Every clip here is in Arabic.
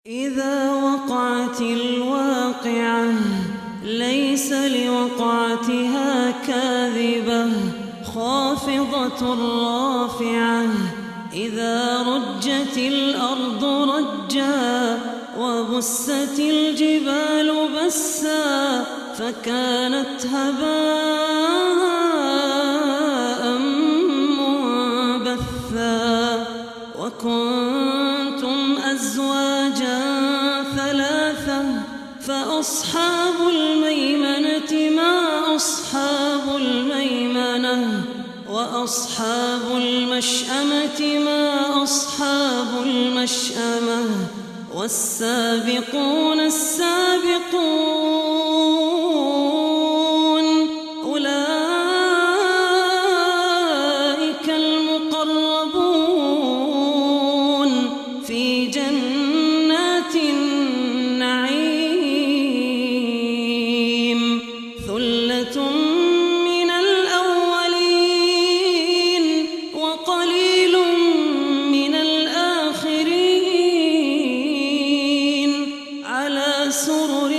إذا وقعت الواقعة ليس لوقعتها كاذبة خافضة رافعة إذا رجت الأرض رجا وبست الجبال بسا فكانت هباء منبثا وكنتم أزواجا ثلاثة فأصحاب الميمنة ما أصحاب الميمنة وأصحاب المشأمة ما أصحاب المشأمة والسابقون السابقون أولئك المقربون في جنات النعيم ثلة من الأولين وقليل من الآخرين على سرر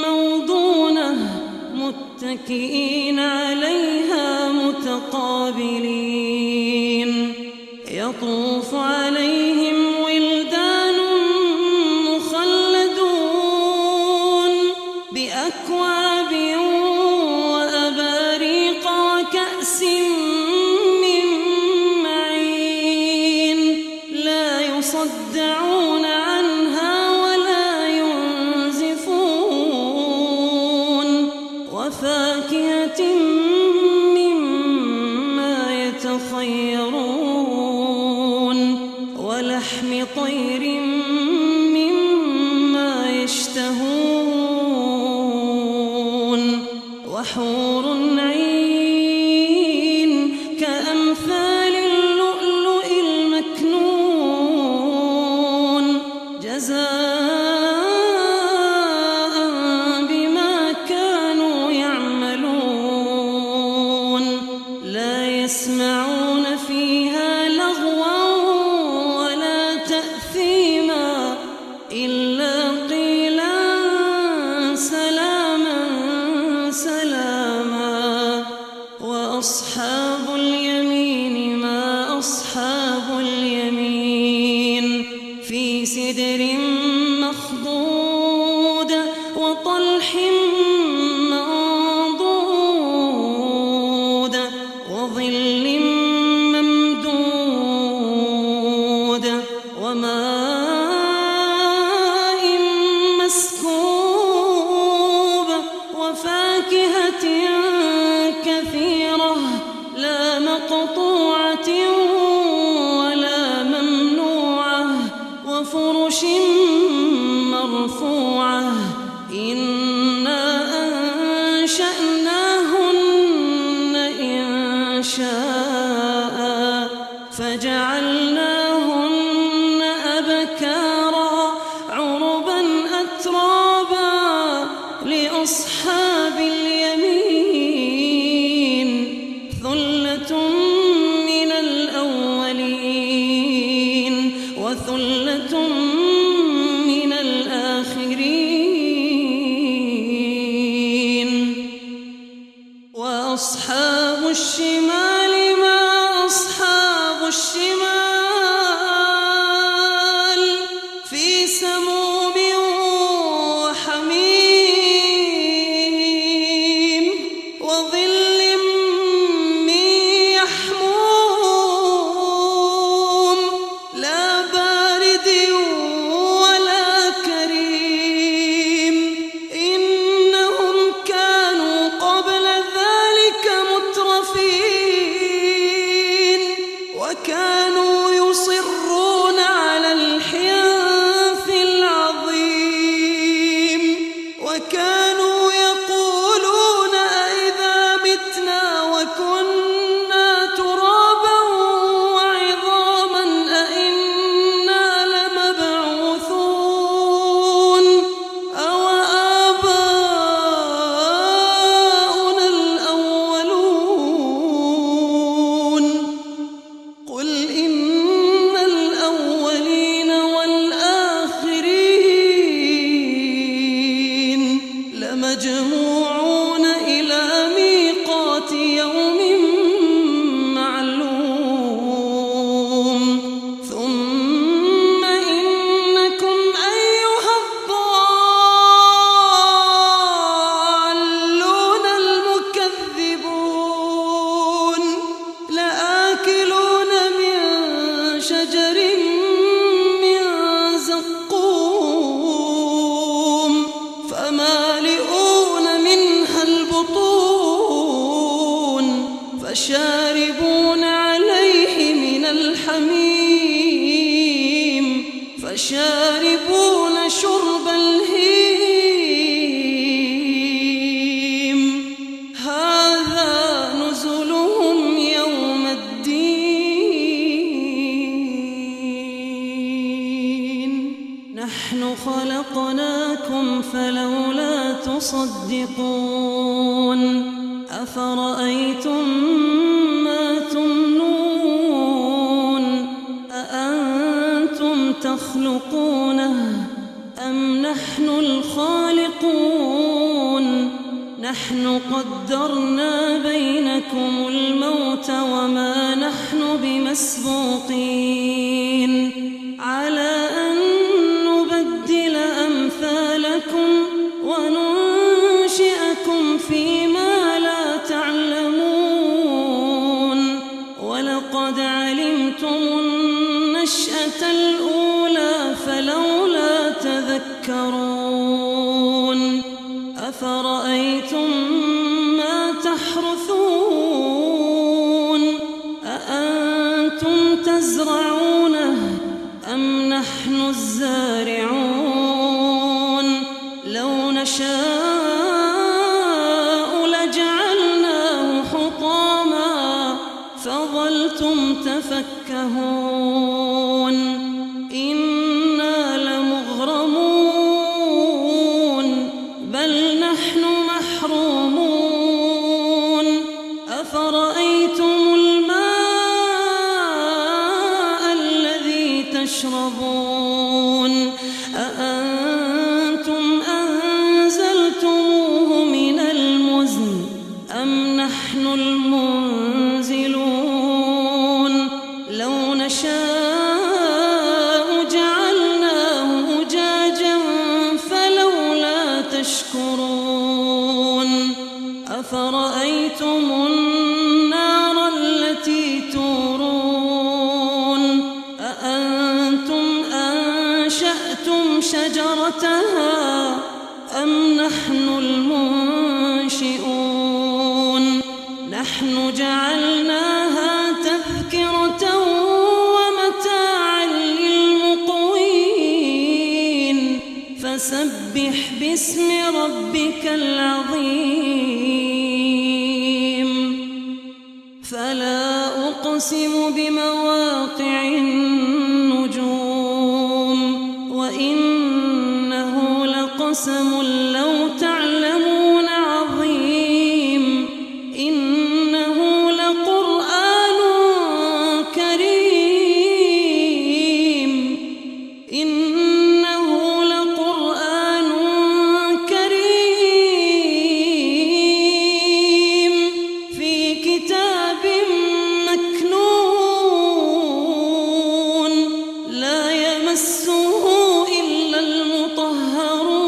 موضونة متكئين عليها متقابلين يطوف عليهم ولدان مخلدون بأكواب وأباريق وكأس من معين لا يصدعون عنها ولا ينزفون وفاكهة مما يتخيرون ولحم طير مما يشتهون وحور عين كأمثال اللؤلؤ المكنون جزاء بما كانوا يعملون لا يسمعون فيها لغوا ولا تأثيما إلا قيلا سلاما سلاما وأصحاب اليمين ما أصحاب اليمين في سدر مخضود وطلح منضود وظل ممدود وماء مسكوب وفاكهة كثيرة لا مقطوعة ولا ممنوعة وفرش مرفوعة إنا أنشأناهن إنشاء فجعلناهن أبكارا عربا أترابا لأصحاب اليمين ثلة من الأولين وثلة من الآخرين وأصحاب الشمال ما أصحاب الشمال في سموم وحميم وظل من يحموم لا بارد ولا كريم إنهم كانوا قبل ذلك مترفين وكانوا يصرون على الحنث العظيم فشاربون شرب الهيم هذا نزلهم يوم الدين نحن خلقناكم فلولا تصدقون أفرأيتم ما تمنون أأنتم تخلقونه أم نحن الخالقون نحن قدرنا بينكم الموت وما نحن بمسبوقين على أن نبدل أمثالكم وننشئكم فيما لا تعلمون ولقد علمتم النشأة الأولى فلولا تذكرون أفرأيتم ما تحرثون أأنتم تزرعونه أم نحن الزارعون لو نشاء لجعلناه حطاما فظلتم تفكهون إنا لمغرمون بل نحن محرومون أفرأيتم الماء الذي تشربون أأنتم أنزلتموه من المزن أم نحن المنزلون لو نشاء جعلناه أجاجا فلولا تشكرون أفرأيتم النار التي تورون أأنتم أنشأتم شجرتها أم نحن المنشئون نحن جعلناها تذكرة ومتاعا للمقوين فسبح باسم ربك العظيم فلا أقسم بمواقع النجوم وإنه لقسم لو تعلمون عظيم إنه لقرآن كريم إنه لقرآن كريم في كتاب مكنون لا يمسه إلا المطهرون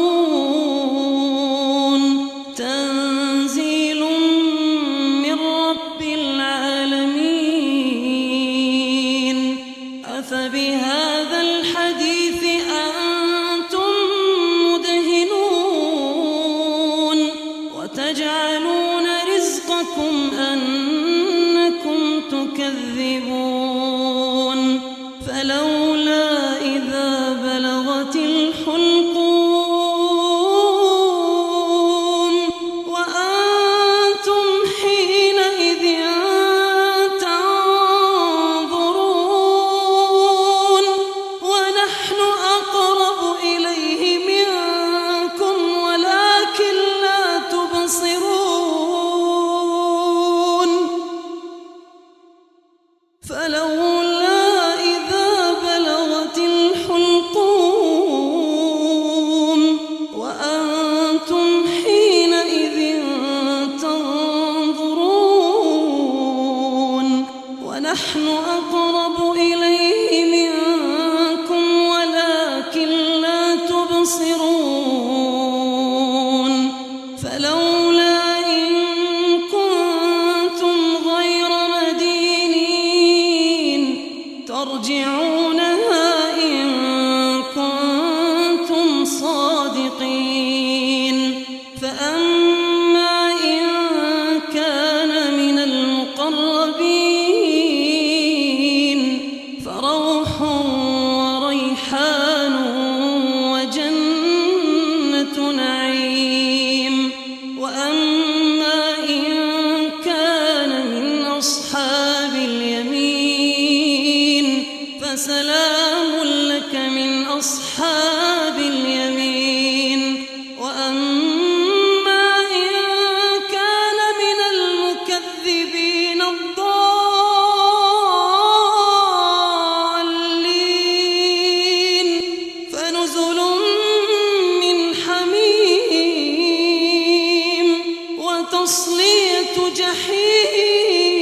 تصلية جحيم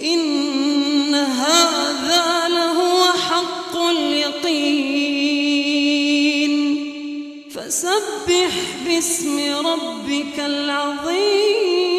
إن هذا لهو حق اليقين فسبح باسم ربك العظيم